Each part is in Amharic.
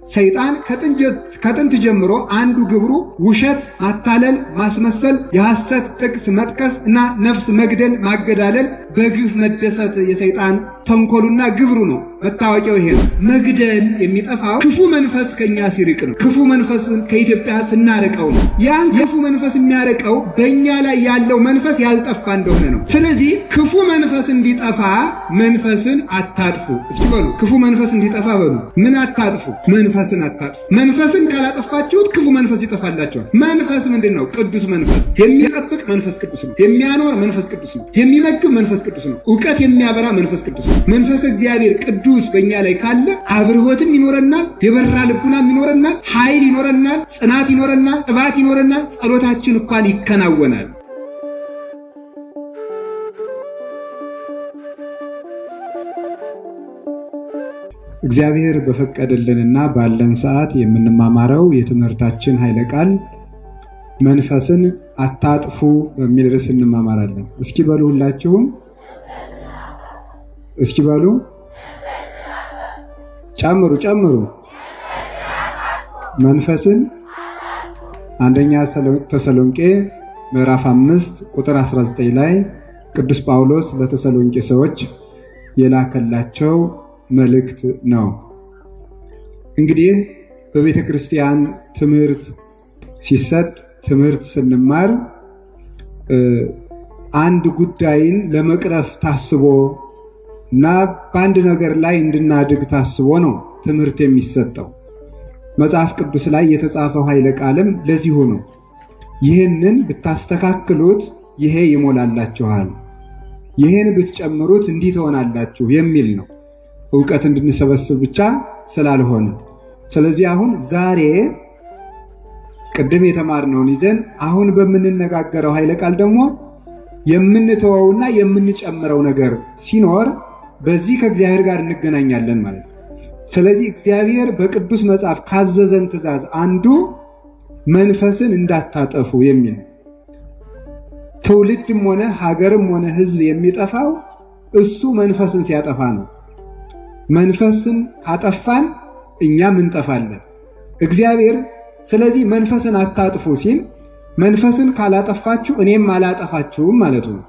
ሰይጣን ከጥንት ጀምሮ አንዱ ግብሩ ውሸት፣ ማታለል፣ ማስመሰል፣ የሐሰት ጥቅስ መጥቀስ እና ነፍስ መግደል፣ ማገዳለል፣ በግፍ መደሰት የሰይጣን ተንኮሉና ግብሩ ነው። መታወቂያው ይሄ ነው። መግደል የሚጠፋው ክፉ መንፈስ ከኛ ሲርቅ ነው። ክፉ መንፈስን ከኢትዮጵያ ስናርቀው ነው። ያን ክፉ መንፈስ የሚያርቀው በእኛ ላይ ያለው መንፈስ ያልጠፋ እንደሆነ ነው። ስለዚህ ክፉ መንፈስ እንዲጠፋ መንፈስን አታጥፉ። እስኪ በሉ ክፉ መንፈስ እንዲጠፋ በሉ። ምን አታጥፉ? መንፈስን አታጥፉ። መንፈስን ካላጠፋችሁት ክፉ መንፈስ ይጠፋላችኋል። መንፈስ ምንድን ነው? ቅዱስ መንፈስ። የሚጠብቅ መንፈስ ቅዱስ ነው። የሚያኖር መንፈስ ቅዱስ ነው። የሚመግብ መንፈስ ቅዱስ ነው። ዕውቀት የሚያበራ መንፈስ ቅዱስ ነው። መንፈስ እግዚአብሔር ቅዱስ በእኛ ላይ ካለ አብርሆትም ይኖረናል፣ የበራ ልቡናም ይኖረናል፣ ኃይል ይኖረናል፣ ጽናት ይኖረናል፣ ጥባት ይኖረናል፣ ጸሎታችን እንኳን ይከናወናል። እግዚአብሔር በፈቀደልንና ባለን ሰዓት የምንማማረው የትምህርታችን ኃይለ ቃል መንፈስን አታጥፉ በሚል ርዕስ እንማማራለን። እስኪ በሉ ሁላችሁም እስኪ በሉ ጨምሩ። መንፈስን አንደኛ ተሰሎንቄ ምዕራፍ 5 ቁጥር 19 ላይ ቅዱስ ጳውሎስ ለተሰሎንቄ ሰዎች የላከላቸው መልእክት ነው። እንግዲህ በቤተ ክርስቲያን ትምህርት ሲሰጥ ትምህርት ስንማር አንድ ጉዳይን ለመቅረፍ ታስቦ እና በአንድ ነገር ላይ እንድናድግ ታስቦ ነው ትምህርት የሚሰጠው። መጽሐፍ ቅዱስ ላይ የተጻፈው ኃይለ ቃልም ለዚሁ ነው። ይህንን ብታስተካክሉት ይሄ ይሞላላችኋል፣ ይህን ብትጨምሩት እንዲህ ትሆናላችሁ የሚል ነው። ዕውቀት እንድንሰበስብ ብቻ ስላልሆነ፣ ስለዚህ አሁን ዛሬ ቅድም የተማርነውን ይዘን አሁን በምንነጋገረው ኃይለ ቃል ደግሞ የምንተወውና የምንጨምረው ነገር ሲኖር በዚህ ከእግዚአብሔር ጋር እንገናኛለን ማለት ነው። ስለዚህ እግዚአብሔር በቅዱስ መጽሐፍ ካዘዘን ትእዛዝ አንዱ መንፈስን እንዳታጠፉ የሚል። ትውልድም ሆነ ሀገርም ሆነ ሕዝብ የሚጠፋው እሱ መንፈስን ሲያጠፋ ነው። መንፈስን ካጠፋን እኛም እንጠፋለን። እግዚአብሔር ስለዚህ መንፈስን አታጥፉ ሲል መንፈስን ካላጠፋችሁ እኔም አላጠፋችሁም ማለቱ ነው።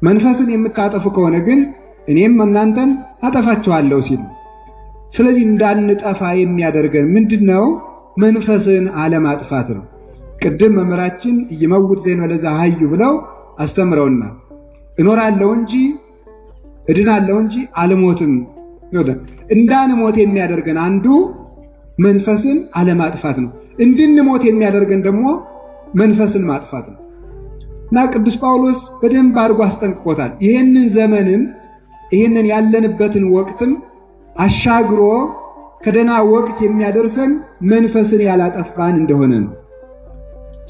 መንፈስን የምታጠፉ ከሆነ ግን እኔም እናንተን አጠፋችኋለሁ ሲል። ስለዚህ እንዳንጠፋ የሚያደርገን ምንድነው? መንፈስን አለማጥፋት ነው። ቅድም መምህራችን ይመውት ዜና ለዛ ሀዩ ብለው አስተምረውና እኖራለሁ እንጂ እድናለሁ እንጂ አልሞትም። እንዳንሞት የሚያደርገን አንዱ መንፈስን አለማጥፋት ነው። እንድንሞት የሚያደርገን ደግሞ መንፈስን ማጥፋት ነው። እና ቅዱስ ጳውሎስ በደንብ አድርጎ አስጠንቅቆታል። ይህንን ዘመንም ይህንን ያለንበትን ወቅትም አሻግሮ ከደህና ወቅት የሚያደርሰን መንፈስን ያላጠፋን እንደሆነ ነው።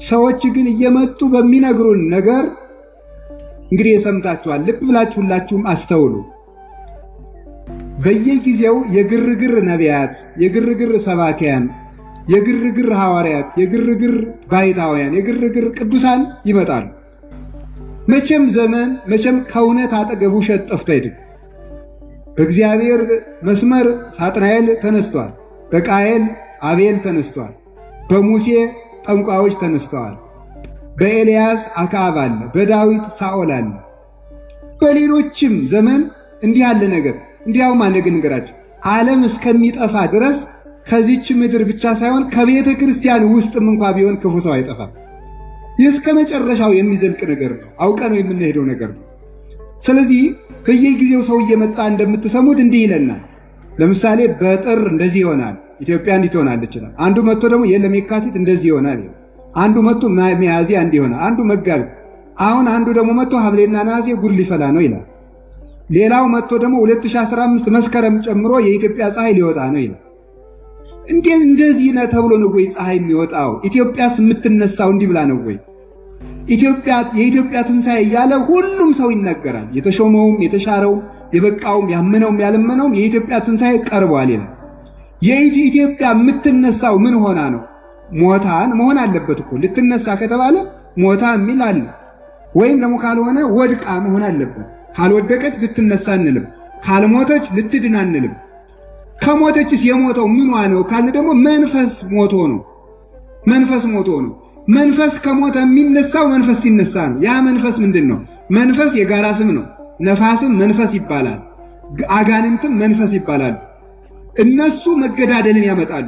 ሰዎች ግን እየመጡ በሚነግሩን ነገር እንግዲህ የሰምታችኋል። ልብ ብላችሁ ሁላችሁም አስተውሉ። በየጊዜው የግርግር ነቢያት፣ የግርግር ሰባኪያን፣ የግርግር ሐዋርያት፣ የግርግር ባይታውያን፣ የግርግር ቅዱሳን ይመጣሉ። መቼም ከእውነት አጠገብ ውሸት ጠፍቶ አይደለም። በእግዚአብሔር መስመር ሳጥናኤል ተነስቷል። በቃየል አቤል ተነስቷል። በሙሴ ጠንቋዮች ተነስተዋል። በኤልያስ አክዓብ አለ። በዳዊት ሳኦል አለ። በሌሎችም ዘመን እንዲህ ያለ ነገር እንዲያውም አንገራችሁ ዓለም እስከሚጠፋ ድረስ ከዚች ምድር ብቻ ሳይሆን ከቤተ ክርስቲያን ውስጥም እንኳ ቢሆን ክፉ ሰው አይጠፋም። ይህ እስከ መጨረሻው የሚዘልቅ ነገር ነው። አውቀነው የምንሄደው ነገር ነው። ስለዚህ በየጊዜው ሰው እየመጣ እንደምትሰሙት እንዲህ ይለናል። ለምሳሌ በጥር እንደዚህ ይሆናል፣ ኢትዮጵያ እንዲህ ትሆናለች ይችላል። አንዱ መጥቶ ደግሞ የለም የካቲት እንደዚህ ይሆናል። አንዱ መጥቶ ሚያዝያ እንዲህ ይሆናል። አንዱ መጋቢት፣ አሁን አንዱ ደግሞ መጥቶ ሐምሌና ነሐሴ ጉድ ሊፈላ ነው ይላል። ሌላው መጥቶ ደግሞ 2015 መስከረም ጨምሮ የኢትዮጵያ ፀሐይ ሊወጣ ነው ይላል። እንደዚህ ነው ተብሎ ነው ወይ ፀሐይ የሚወጣው? ኢትዮጵያስ የምትነሳው እንዲህ ብላ ነው ወይ? የኢትዮጵያ ትንሣኤ እያለ ሁሉም ሰው ይነገራል። የተሾመውም የተሻረውም የበቃውም ያመነውም ያለመነውም የኢትዮጵያ ትንሣኤ ቀርቧል ይላል። የኢትዮጵያ የምትነሳው ምን ሆና ነው? ሞታን መሆን አለበት እኮ። ልትነሳ ከተባለ ሞታ የሚል አለ። ወይም ደግሞ ካልሆነ ወድቃ መሆን አለበት። ካልወደቀች ልትነሳ አንልም። ካልሞተች ልትድን አንልም። ከሞተችስ የሞተው ምኗ ነው ካልን ደግሞ መንፈስ ሞቶ ነው። መንፈስ ሞቶ ነው። መንፈስ ከሞተ የሚነሳው መንፈስ ሲነሳ ነው። ያ መንፈስ ምንድን ነው? መንፈስ የጋራ ስም ነው። ነፋስም መንፈስ ይባላል፣ አጋንንትም መንፈስ ይባላል። እነሱ መገዳደልን ያመጣሉ።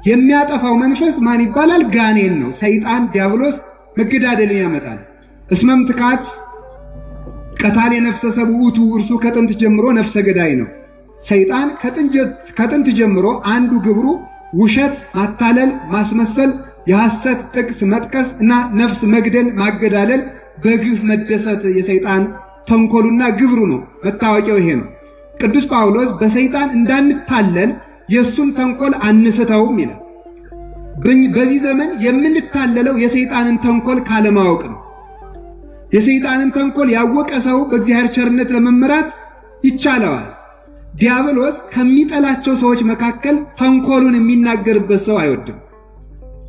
የሚያጠፋው መንፈስ ማን ይባላል? ጋኔን ነው። ሰይጣን ዲያብሎስ መገዳደልን ያመጣል። እስመም ትካት ቀታሌ ነፍሰ ሰብኡቱ፣ እርሱ ከጥንት ጀምሮ ነፍሰ ገዳይ ነው። ሰይጣን ከጥንት ጀምሮ አንዱ ግብሩ ውሸት፣ ማታለል፣ ማስመሰል፣ የሐሰት ጥቅስ መጥቀስ እና ነፍስ መግደል፣ ማገዳደል፣ በግፍ መደሰት የሰይጣን ተንኮሉና ግብሩ ነው። መታወቂያው ይሄ ነው። ቅዱስ ጳውሎስ በሰይጣን እንዳንታለል የእሱን ተንኮል አንስተውም ይላል። በዚህ ዘመን የምንታለለው የሰይጣንን ተንኮል ካለማወቅ ነው። የሰይጣንን ተንኮል ያወቀ ሰው በእግዚአብሔር ቸርነት ለመመራት ይቻለዋል። ዲያብሎስ ከሚጠላቸው ሰዎች መካከል ተንኮሉን የሚናገርበት ሰው አይወድም።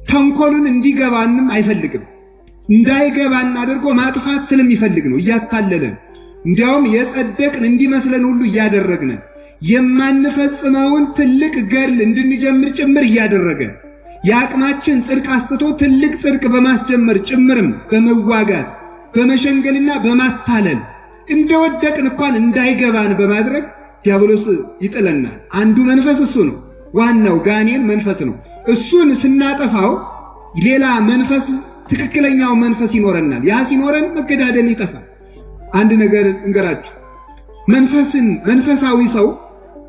ተንኮሉን እንዲገባንም አይፈልግም። እንዳይገባን አድርጎ ማጥፋት ስለሚፈልግ ነው እያታለለን። እንዲያውም የጸደቅን እንዲመስለን ሁሉ እያደረግን የማንፈጽመውን ትልቅ ገድል እንድንጀምር ጭምር እያደረገ የአቅማችን ጽድቅ አስትቶ ትልቅ ጽድቅ በማስጀመር ጭምርም በመዋጋት በመሸንገልና በማታለል እንደወደቅን እንኳን እንዳይገባን በማድረግ ዲያብሎስ ይጥለናል። አንዱ መንፈስ እሱ ነው። ዋናው ጋኔን መንፈስ ነው። እሱን ስናጠፋው ሌላ መንፈስ፣ ትክክለኛው መንፈስ ይኖረናል። ያ ሲኖረን መገዳደል ይጠፋል። አንድ ነገር እንገራችሁ። መንፈሳዊ ሰው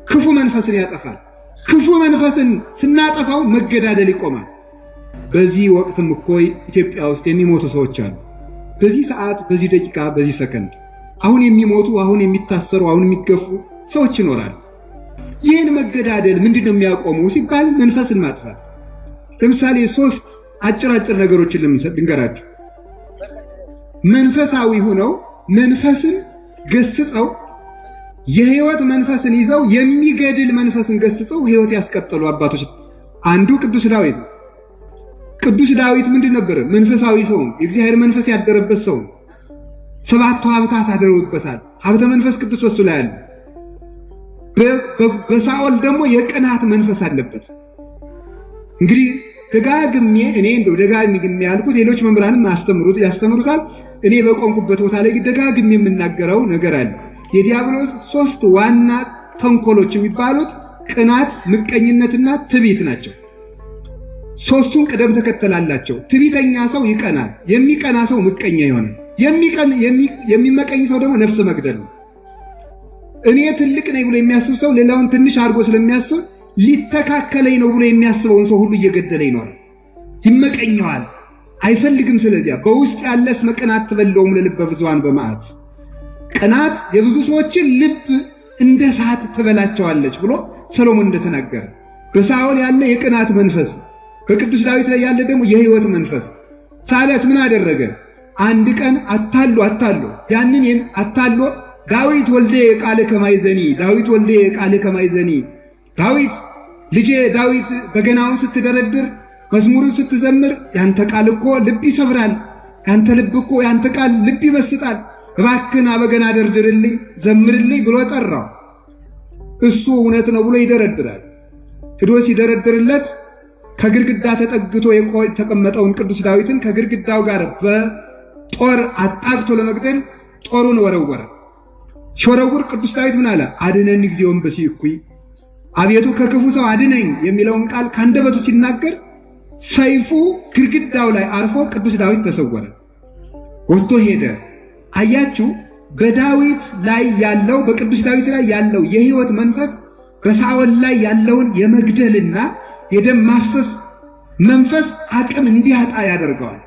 ክፉ መንፈስን ያጠፋል። ክፉ መንፈስን ስናጠፋው መገዳደል ይቆማል። በዚህ ወቅትም እኮ ኢትዮጵያ ውስጥ የሚሞቱ ሰዎች አሉ። በዚህ ሰዓት፣ በዚህ ደቂቃ፣ በዚህ ሰከንድ አሁን የሚሞቱ፣ አሁን የሚታሰሩ፣ አሁን የሚገፉ ሰዎች ይኖራሉ። ይህን መገዳደል ምንድነው የሚያቆመው ሲባል መንፈስን ማጥፋት። ለምሳሌ 3 አጭር ነገሮችን ልንገራችሁ። መንፈሳዊ ሆነው መንፈስን ገስጸው የሕይወት መንፈስን ይዘው የሚገድል መንፈስን ገስጸው ሕይወት ያስቀጠሉ አባቶች አንዱ ቅዱስ ዳዊት ነው። ቅዱስ ዳዊት ምንድን ነበር? መንፈሳዊ ሰው ነው። የእግዚአብሔር መንፈስ ያደረበት ሰው ነው። 7 ሀብታት አድረውበታል። ሀብተ መንፈስ ቅዱስ በሱ ላይ አለ። በሳኦል ደግሞ የቅናት መንፈስ አለበት። እንግዲህ ደጋግሜ ያልኩት ሌሎች መምህራንም ያስተምሩታል። እኔ በቆምኩበት ቦታ ላይ ደጋግሜ የምናገረው ነገር አለ። የዲያብሎስ 3 ዋና ተንኮሎች የሚባሉት ቅናት፣ ምቀኝነትና ትዕቢት ናቸው። 3ቱም ቅደም ተከተል አላቸው። ትዕቢተኛ ሰው ይቀናል። የሚቀና ሰው ምቀኛ ይሆናል። የሚመቀኝ ሰው ደግሞ ነፍስ መግደል ነው። እኔ ትልቅ ነኝ ብሎ የሚያስብ ሰው ሌላውን ትንሽ አድርጎ ስለሚያስብ ሊተካከለኝ ነው ብሎ የሚያስበውን ሰው ሁሉ እየገደለ ይኖራል። ይመቀኘዋል፣ አይፈልግም። ስለዚያ በውስጥ ያለስ መቀናት ትበለውም ለልበ ብዙኃን በመዓት። ቅናት የብዙ ሰዎችን ልብ እንደ እሳት ትበላቸዋለች ብሎ ሰሎሞን እንደተናገረ፣ በሳኦል ያለ የቅናት መንፈስ፣ በቅዱስ ዳዊት ላይ ያለ ደግሞ የሕይወት መንፈስ። ሳለት ምን አደረገ? አንድ ቀን አታሎ ያንን አታሎ ዳዊት ወልዴ ቃል ከማይዘኒ ዳዊት ልጄ ዳዊት በገናውን ስትደረድር መዝሙሩን ስትዘምር ያንተ ቃል እኮ ልብ ይሰብራል፣ ያንተ ልብ እኮ ያንተ ቃል ልብ ይመስጣል፣ እባክህን በገና ደርድርልኝ ዘምርልኝ ብሎ ጠራው። እሱ እውነት ነው ብሎ ይደረድራል። ሄዶ ሲደረድርለት ከግድግዳ ተጠግቶ የተቀመጠውን ቅዱስ ዳዊትን ከግድግዳው ጋር በጦር አጣብቶ ለመግደል ጦሩን ወረወረ። ሲወረውር ቅዱስ ዳዊት ምን አለ? አድነን እግዚኦን በሲኩይ፣ አቤቱ ከክፉ ሰው አድነኝ የሚለውን ቃል ካንደበቱ ሲናገር ሰይፉ ግድግዳው ላይ አርፎ ቅዱስ ዳዊት ተሰወረ፣ ወጥቶ ሄደ። አያችሁ፣ በዳዊት ላይ ያለው በቅዱስ ዳዊት ላይ ያለው የሕይወት መንፈስ በሳኦል ላይ ያለውን የመግደልና የደም ማፍሰስ መንፈስ አቅም እንዲያጣ ያደርገዋል።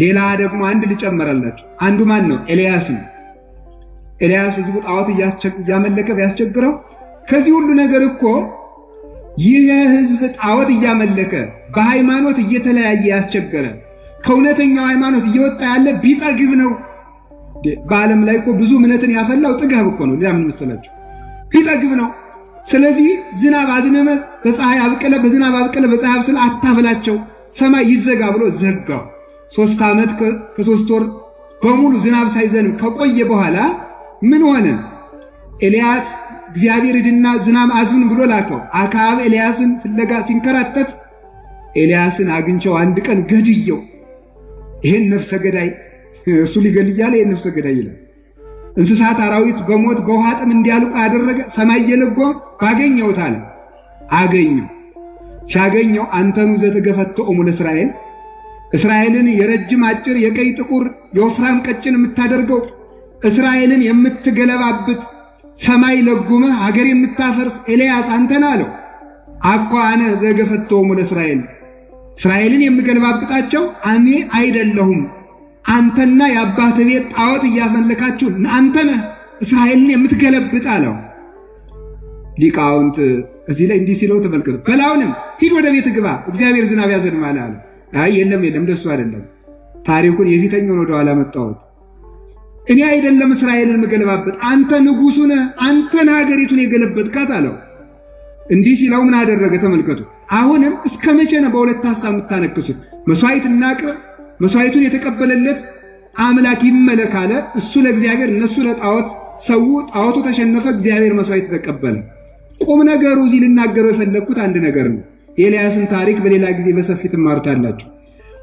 ሌላ ደግሞ አንድ ልጨምራላችሁ። አንዱ ማን ነው? ኤልያስ ነው። ኤልያስ ሕዝቡ ጣዖት እያመለከ ቢያስቸግረው ከዚህ ሁሉ ነገር እኮ ይህ ሕዝብ ጣዖት እያመለከ በሃይማኖት እየተለያየ ያስቸገረ ከእውነተኛው ሃይማኖት እየወጣ ያለ ቢጠግብ ነው። በዓለም ላይ እኮ ብዙ እምነትን ያፈላው ጥጋብ እኮ ነው። ምን መሰላችሁ? ቢጠግብ ነው። ስለዚህ ዝናብ አዝነመ በፀሐይ አብቀለ፣ በዝናብ አብቀለ፣ በፀሐይ አብስለ አታበላቸው፣ ሰማይ ይዘጋ ብሎ ዘጋው። 3 ዓመት ከ3 ወር በሙሉ ዝናብ ሳይዘንብ ከቆየ በኋላ ምን ሆነ? ኤልያስ እግዚአብሔር ሂድና ዝናብ አዝን ብሎ ላከው። አክዓብ ኤልያስን ፍለጋ ሲንከራተት ኤልያስን አግኝቸው አንድ ቀን ገድየው፣ ይሄን ነፍሰ ገዳይ እሱ ሊገል እያለ ይሄን ነፍሰ ገዳይ ይላል። እንስሳት አራዊት በሞት በውሃ ጥም እንዲያልቁ ያደረገ ሰማይ የለጎም ባገኘሁት አለ። አገኘው። ሲያገኘው አንተኑ ዘተገፈቶሙ ለእስራኤል፣ እስራኤልን የረጅም አጭር የቀይ ጥቁር የወፍራም ቀጭን የምታደርገው እስራኤልን የምትገለባብጥ ሰማይ ለጉመ ሀገር የምታፈርስ ኤልያስ አንተና አለው። አኳ አነ ዘገፈቶሙ ለእስራኤል፣ እስራኤልን የምገለባብጣቸው እኔ አይደለሁም፣ አንተና የአባትህ ቤት ጣዖት እያመለካችሁ አንተ ነህ እስራኤልን የምትገለብጥ አለው። ሊቃውንት እዚህ ላይ እንዲህ ሲለው ተመልከቱ። በላውንም ሂድ ወደ ቤት ግባ እግዚአብሔር ዝናብ ያዘንባል አለ። አይ የለም እንደሱ አይደለም፣ ታሪኩን የፊተኛውን ወደ ኋላ መጣሁት። እኔ አይደለም እስራኤልን የምገለባብጥ አንተ ንጉሡ ነህ፣ አንተን ሀገሪቱን የገለበጥካት አለው። እንዲህ ሲለው ምን አደረገ ተመልከቱ። አሁንም እስከ መቼ ነው በሁለት ሐሳብ የምታነክሱት? መስዋዕት እናቅርብ፣ መስዋዕቱን የተቀበለለት አምላክ ይመለክ አለ። እሱ ለእግዚአብሔር እነሱ ለጣዖት ሰው፣ ጣዖቱ ተሸነፈ፣ እግዚአብሔር መስዋዕት ተቀበለ። ቁም ነገሩ እዚህ ልናገረው የፈለግኩት አንድ ነገር ነው። የኤልያስን ታሪክ በሌላ ጊዜ በሰፊት ትማሩታላችሁ።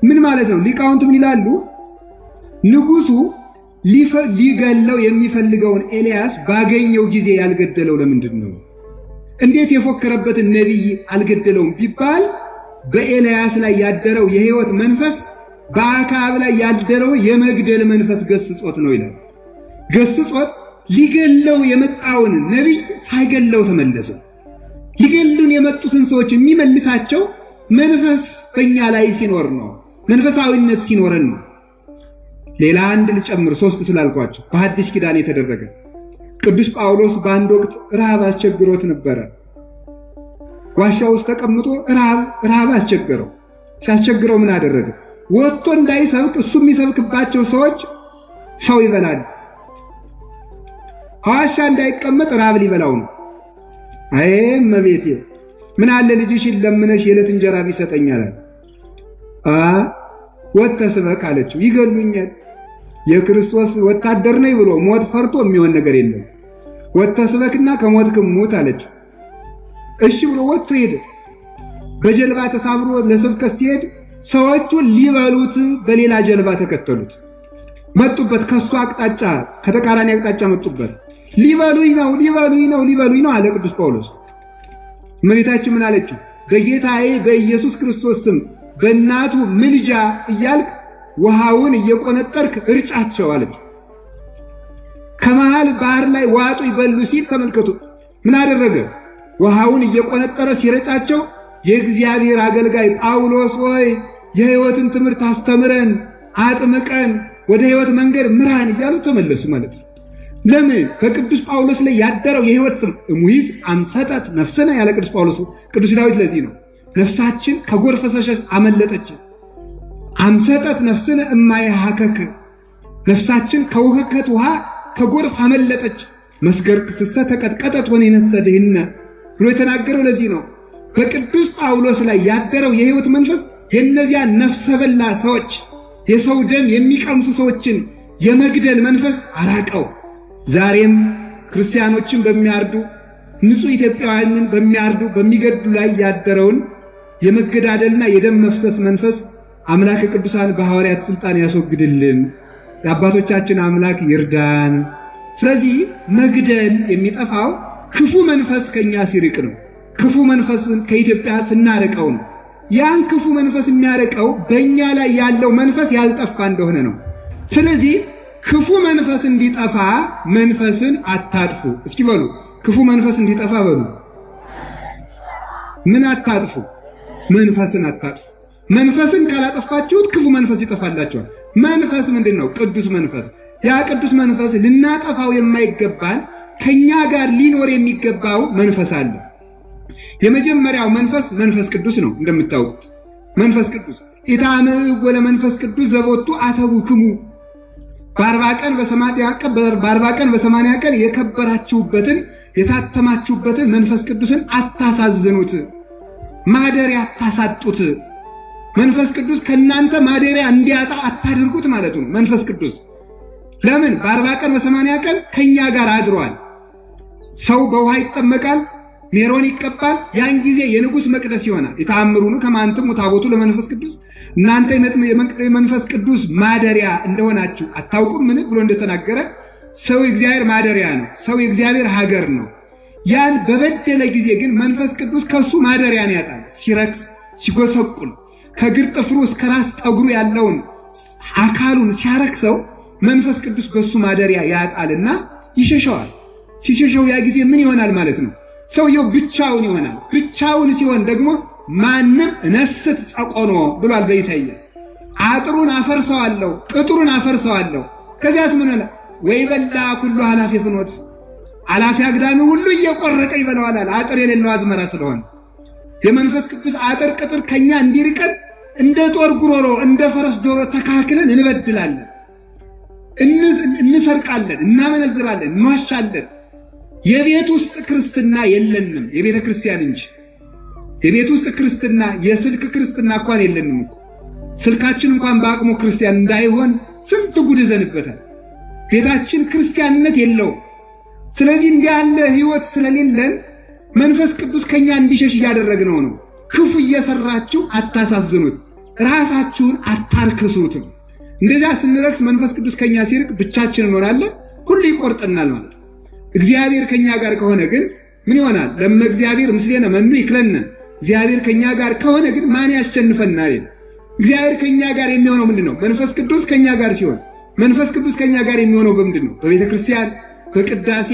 ምን ማለት ነው? ሊቃውንት ምን ይላሉ? ንጉሡ ሊገለው የሚፈልገውን ኤልያስ ባገኘው ጊዜ ያልገደለው ለምንድን ነው? እንዴት የፎከረበትን ነቢይ አልገደለውም ቢባል በኤልያስ ላይ ያደረው የሕይወት መንፈስ በአክዓብ ላይ ያደረው የመግደል መንፈስ ገስጾት ነው ይላል። ገስጾት ሊገለው የመጣውን ነቢይ ሳይገለው ተመለሰ። ሊገሉን የመጡትን ሰዎች የሚመልሳቸው መንፈስ በእኛ ላይ ሲኖር ነው፣ መንፈሳዊነት ሲኖረን ነው። ሌላ አንድ ልጨምር፣ 3 ስላልኳቸው በሐዲስ ኪዳን የተደረገ ቅዱስ ጳውሎስ በአንድ ወቅት ረሃብ አስቸግሮት ነበረ። ዋሻ ውስጥ ተቀምጦ ረሃብ አስቸገረው። ሲያስቸግረው ምን አደረገ? ወጥቶ እንዳይሰብክ እሱ የሚሰብክባቸው ሰዎች ሰው ይበላል። ዋሻ እንዳይቀመጥ ረሃብ ሊበላው ነው። አይ እመቤቴ ምን አለ ልጅሽን ለምነሽ የዕለት እንጀራ ቢሰጠኛል። ወጥተህ ስበክ አለችው። ይገሉኛል፣ የክርስቶስ ወታደር ነኝ ብሎ ሞት ፈርቶ የሚሆን ነገር የለም። ወጥተህ ስበክና ከሞትክም ሙት አለችው። እሺ ብሎ ወጥቶ ሄደ። በጀልባ ተሳብሮ ለስብከት ሲሄድ ሰዎቹ ሊበሉት በሌላ ጀልባ ተከተሉት። መጡበት፣ ከሱ አቅጣጫ ከተቃራኒ አቅጣጫ መጡበት። ሊበሉኝ ነው አለ ቅዱስ ጳውሎስ። እመቤታችን ምን አለችው? በጌታዬ በኢየሱስ ክርስቶስ ስም በእናቱ ምልጃ እያልክ ውሃውን እየቆነጠርክ እርጫቸው አለች። ከመሃል ባህር ላይ ዋጡ ይበሉ ሲል ተመልከቱ። ምን አደረገ? ውሃውን እየቆነጠረ ሲረጫቸው የእግዚአብሔር አገልጋይ ጳውሎስ ሆይ የሕይወትን ትምህርት አስተምረን፣ አጥምቀን፣ ወደ ሕይወት መንገድ ምራን እያሉ ተመለሱ ማለት ነው። ለምን? በቅዱስ ጳውሎስ ላይ ያደረው የሕይወት ሙይዝ አምሰጠት ነፍስነ ያለ ቅዱስ ጳውሎስ ቅዱስ ዳዊት ለዚህ ነው ነፍሳችን ከጎርፍ ፈሰሰች አመለጠች። አምሰጠት ነፍስነ እማይሃከክ፣ ነፍሳችን ከውህከት ውሃ ከጎርፍ አመለጠች። መስገር ክትሰ ተቀጥቀጠት ሆነ ይነሰድህነ ብሎ የተናገረው ለዚህ ነው። በቅዱስ ጳውሎስ ላይ ያደረው የሕይወት መንፈስ የእነዚያ ነፍሰ በላ ሰዎች፣ የሰው ደም የሚቀምሱ ሰዎችን የመግደል መንፈስ አራቀው። ዛሬም ክርስቲያኖችን በሚያርዱ ንጹሕ ኢትዮጵያውያንን በሚያርዱ በሚገድሉ ላይ ያደረውን የመገዳደልና የደም መፍሰስ መንፈስ አምላክ ቅዱሳን በሐዋርያት ሥልጣን ያስወግድልን። የአባቶቻችን አምላክ ይርዳን። ስለዚህ መግደል የሚጠፋው ክፉ መንፈስ ከኛ ሲርቅ ነው። ክፉ መንፈስን ከኢትዮጵያ ስናርቀው ነው። ያን ክፉ መንፈስ የሚያርቀው በእኛ ላይ ያለው መንፈስ ያልጠፋ እንደሆነ ነው። ስለዚህ ክፉ መንፈስ እንዲጠፋ መንፈስን አታጥፉ። እስኪ በሉ ክፉ መንፈስ እንዲጠፋ በሉ። ምን አታጥፉ? መንፈስን አታጥፉ። መንፈስን ካላጠፋችሁት ክፉ መንፈስ ይጠፋላችኋል። መንፈስ ምንድን ነው? ቅዱስ መንፈስ። ያ ቅዱስ መንፈስ ልናጠፋው የማይገባን ከኛ ጋር ሊኖር የሚገባው መንፈስ አለ። የመጀመሪያው መንፈስ መንፈስ ቅዱስ ነው። እንደምታውቁት መንፈስ ቅዱስ ኢታምዕ ወለመንፈስ ቅዱስ ዘቦቱ አተቡክሙ፣ በ40 ቀን በ80 ቀን የከበራችሁበትን የታተማችሁበትን መንፈስ ቅዱስን አታሳዝኑት፣ ማደሪያ አታሳጡት። መንፈስ ቅዱስ ከእናንተ ማደሪያ እንዲያጣ አታድርጉት ማለት ነው። መንፈስ ቅዱስ ለምን? በ40 ቀን በ80 ቀን ከኛ ጋር አድሯል። ሰው በውሃ ይጠመቃል፣ ሜሮን ይቀባል። ያን ጊዜ የንጉሥ መቅደስ ይሆናል። የተአምሩኑ ከማንተሙ ታቦቱ ለመንፈስ ቅዱስ እናንተ የመንፈስ ቅዱስ ማደሪያ እንደሆናችሁ አታውቁም ምን ብሎ እንደተናገረ ሰው የእግዚአብሔር ማደሪያ ነው። ሰው የእግዚአብሔር ሀገር ነው። ያን በበደለ ጊዜ ግን መንፈስ ቅዱስ ከሱ ማደሪያን ያጣል። ሲረክስ ሲጎሰቁል ከእግር ጥፍሩ እስከ ራስ ጠጉሩ ያለውን አካሉን ሲያረክሰው መንፈስ ቅዱስ በሱ ማደሪያ ያጣልና ይሸሸዋል። ሲሸሸው ያ ጊዜ ምን ይሆናል ማለት ነው? ሰውየው ብቻውን ይሆናል። ብቻውን ሲሆን ደግሞ ማንም እነስት ጸቆኖ ብሏል በኢሳይያስ። አጥሩን አፈርሰዋለሁ፣ ቅጥሩን አፈርሰዋለሁ። ከዚያስ ምን ሆነ? ወይበላ ኩሉ ኃላፊ ፍኖት፣ ኃላፊ አግዳሚ ሁሉ እየቆረጠ ይበላዋል። አጥር የሌለው አዝመራ ስለሆነ የመንፈስ ቅዱስ አጥር ቅጥር ከኛ እንዲርቀን እንደ ጦር ጉሮሮ እንደ ፈረስ ጆሮ ተካክለን እንበድላለን፣ እንሰርቃለን፣ እናመነዝራለን፣ እንዋሻለን። የቤት ውስጥ ክርስትና የለንም፣ የቤተ ክርስቲያን እንጂ። የቤት ውስጥ ክርስትና የስልክ ክርስትና እንኳን የለንም እኮ። ስልካችን እንኳን በአቅሙ ክርስቲያን እንዳይሆን ስንት ጉድ ይዘንበታል። ቤታችን ክርስቲያንነት የለውም። ስለዚህ እንዲህ ያለ ሕይወት ስለሌለን መንፈስ ቅዱስ ከኛ እንዲሸሽ እያደረግነው ነው። ክፉ እየሰራችሁ አታሳዝኑት፣ ራሳችሁን አታርክሱትም። እንደዚያ ስንረክስ መንፈስ ቅዱስ ከኛ ሲርቅ ብቻችን እንሆናለን፣ ሁሉ ይቆርጠናል ማለት ነው። እግዚአብሔር ከኛ ጋር ከሆነ ግን ምን ይሆናል? ለመ እግዚአብሔር ምስሌነ መኑ ይክለነ፣ እግዚአብሔር ከኛ ጋር ከሆነ ግን ማን ያሸንፈናል? እግዚአብሔር ከኛ ጋር የሚሆነው ምንድነው? መንፈስ ቅዱስ ከኛ ጋር ሲሆን፣ መንፈስ ቅዱስ ከኛ ጋር የሚሆነው በምንድነው? በቤተ ክርስቲያን፣ በቅዳሴ፣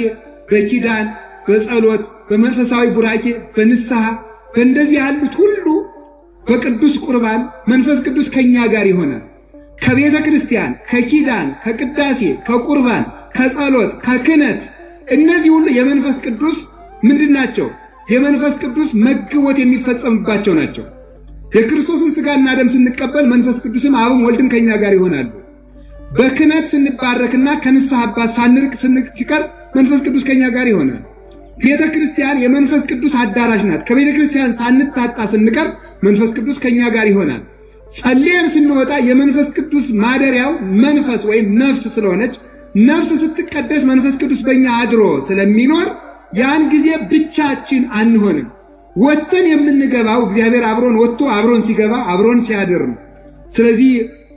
በኪዳን፣ በጸሎት፣ በመንፈሳዊ ቡራኬ፣ በንስሐ፣ በእንደዚህ ያሉት ሁሉ በቅዱስ ቁርባን መንፈስ ቅዱስ ከኛ ጋር ይሆናል። ከቤተ ክርስቲያን፣ ከኪዳን፣ ከቅዳሴ፣ ከቁርባን፣ ከጸሎት፣ ከክህነት እነዚህ ሁሉ የመንፈስ ቅዱስ ምንድን ናቸው? የመንፈስ ቅዱስ መግቦት የሚፈጸምባቸው ናቸው። የክርስቶስን ሥጋና ደም ስንቀበል መንፈስ ቅዱስም አብም ወልድም ከኛ ጋር ይሆናሉ። በክህነት ስንባረክና ከንስሐ አባት ሳንርቅ ሲቀር መንፈስ ቅዱስ ከኛ ጋር ይሆናል። ቤተ ክርስቲያን የመንፈስ ቅዱስ አዳራሽ ናት። ከቤተ ክርስቲያን ሳንታጣ ስንቀር መንፈስ ቅዱስ ከኛ ጋር ይሆናል። ጸልየን ስንወጣ የመንፈስ ቅዱስ ማደሪያው መንፈስ ወይም ነፍስ ስለሆነች ነፍስ ስትቀደስ መንፈስ ቅዱስ በእኛ አድሮ ስለሚኖር ያን ጊዜ ብቻችን አንሆንም። ወጥተን የምንገባው እግዚአብሔር አብሮን ወጥቶ አብሮን ሲገባ አብሮን ሲያድር ነው። ስለዚህ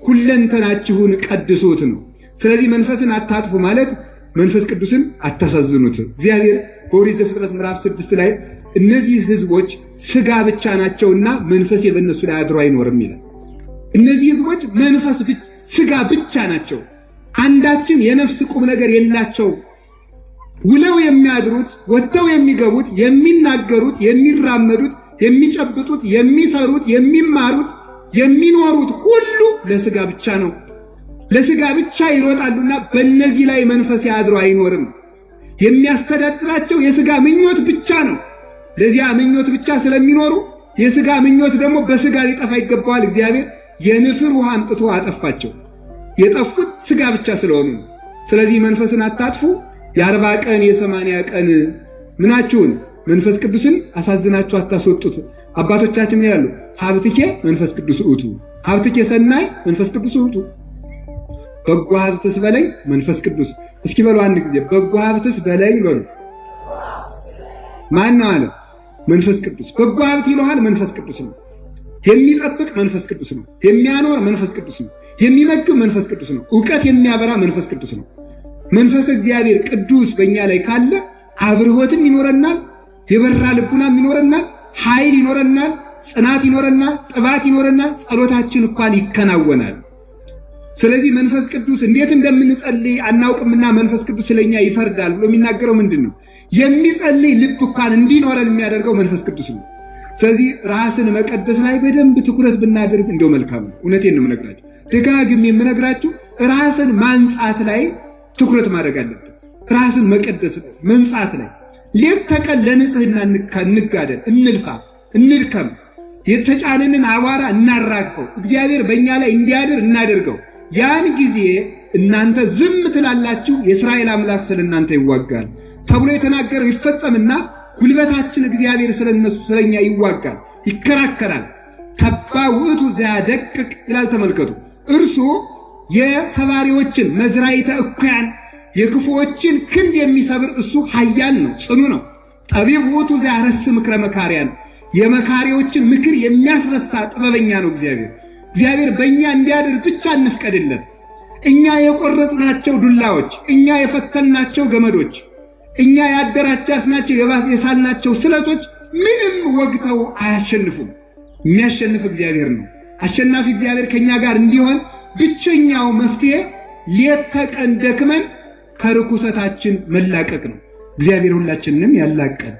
ሁለንተናችሁን ቀድሱት ነው። ስለዚህ መንፈስን አታጥፉ ማለት መንፈስ ቅዱስን አታሳዝኑት። እግዚአብሔር በኦሪት ዘፍጥረት ምዕራፍ 6 ላይ እነዚህ ሕዝቦች ሥጋ ብቻ ናቸውና መንፈስ በእነሱ ላይ አድሮ አይኖርም ይላል። እነዚህ ሕዝቦች መንፈስ ሥጋ ብቻ ናቸው። አንዳችም የነፍስ ቁም ነገር የላቸው። ውለው የሚያድሩት፣ ወጥተው የሚገቡት፣ የሚናገሩት፣ የሚራመዱት፣ የሚጨብጡት፣ የሚሰሩት፣ የሚማሩት፣ የሚኖሩት ሁሉ ለሥጋ ብቻ ነው። ለሥጋ ብቻ ይሮጣሉና በእነዚህ ላይ መንፈስ ያድሮ አይኖርም። የሚያስተዳድራቸው የሥጋ ምኞት ብቻ ነው። ለዚያ ምኞት ብቻ ስለሚኖሩ የሥጋ ምኞት ደግሞ በሥጋ ሊጠፋ ይገባዋል። እግዚአብሔር የንፍር ውሃ አምጥቶ አጠፋቸው። የጠፉት ሥጋ ብቻ ስለሆኑ። ስለዚህ መንፈስን አታጥፉ። የ40 ቀን የ80 ቀን ምናችሁን መንፈስ ቅዱስን አሳዝናችሁ አታስወጡት። አባቶቻችን ምን ያሉ? ሀብትኬ መንፈስ ቅዱስ ውእቱ፣ ሀብትኬ ሰናይ መንፈስ ቅዱስ ውእቱ። በጎ ሀብትስ በለኝ መንፈስ ቅዱስ። እስኪ በሉ አንድ ጊዜ በጎ ሀብትስ በለኝ በሉ። ማን ነው አለ? መንፈስ ቅዱስ። በጎ ሀብት ይለዋል መንፈስ ቅዱስ ነው። የሚጠብቅ መንፈስ ቅዱስ ነው። የሚያኖር መንፈስ ቅዱስ ነው። የሚመግብ መንፈስ ቅዱስ ነው። ዕውቀት የሚያበራ መንፈስ ቅዱስ ነው። መንፈስ እግዚአብሔር ቅዱስ በእኛ ላይ ካለ አብርሆትም ይኖረናል፣ የበራ ልቡናም ይኖረናል፣ ኃይል ይኖረናል፣ ጽናት ይኖረናል፣ ጥባት ይኖረናል፣ ጸሎታችን እንኳን ይከናወናል። ስለዚህ መንፈስ ቅዱስ እንዴት እንደምንጸልይ አናውቅምና መንፈስ ቅዱስ ስለኛ ይፈርዳል ብሎ የሚናገረው ምንድን ነው? የሚጸልይ ልብ እንኳን እንዲኖረን የሚያደርገው መንፈስ ቅዱስ ነው። ስለዚህ ራስን መቀደስ ላይ በደንብ ትኩረት ብናደርግ እንደው መልካም ነው። እውነቴን ነው የምነግራችሁ፣ ደጋግሜ የምነግራችሁ ራስን ማንጻት ላይ ትኩረት ማድረግ አለብን። ራስን መቀደስ ላይ መንጻት ላይ ሌት ተቀን ለንጽህና እንጋደል፣ እንልፋ፣ እንድከም፣ የተጫነንን አቧራ እናራግፈው፣ እግዚአብሔር በእኛ ላይ እንዲያድር እናደርገው። ያን ጊዜ እናንተ ዝም ትላላችሁ፣ የእስራኤል አምላክ ስለ እናንተ ይዋጋል ተብሎ የተናገረው ይፈጸምና ጉልበታችን እግዚአብሔር ስለነሱ ስለኛ ይዋጋል፣ ይከራከራል። ከባ ውእቱ ዘያደቅቅ ይላል። ተመልከቱ፣ እርሱ የሰባሪዎችን መዝራይተ እኩያን የክፉዎችን ክንድ የሚሰብር እሱ ኃያል ነው፣ ጽኑ ነው። ጠቢብ ውእቱ ዘያረስዕ ምክረ መካርያን፣ የመካሪዎችን ምክር የሚያስረሳ ጥበበኛ ነው እግዚአብሔር። እግዚአብሔር በእኛ እንዲያድር ብቻ እንፍቀድለት። እኛ የቆረጥናቸው ዱላዎች፣ እኛ የፈተልናቸው ገመዶች፣ እኛ ያደራጃትናቸው የሳልናቸው ስለቶች ምንም ወግተው አያሸንፉም። የሚያሸንፍ እግዚአብሔር ነው። አሸናፊ እግዚአብሔር ከኛ ጋር እንዲሆን ብቸኛው መፍትሄ ሌት ተቀን ደክመን ከርኩሰታችን መላቀቅ ነው። እግዚአብሔር ሁላችንንም ያላቀን።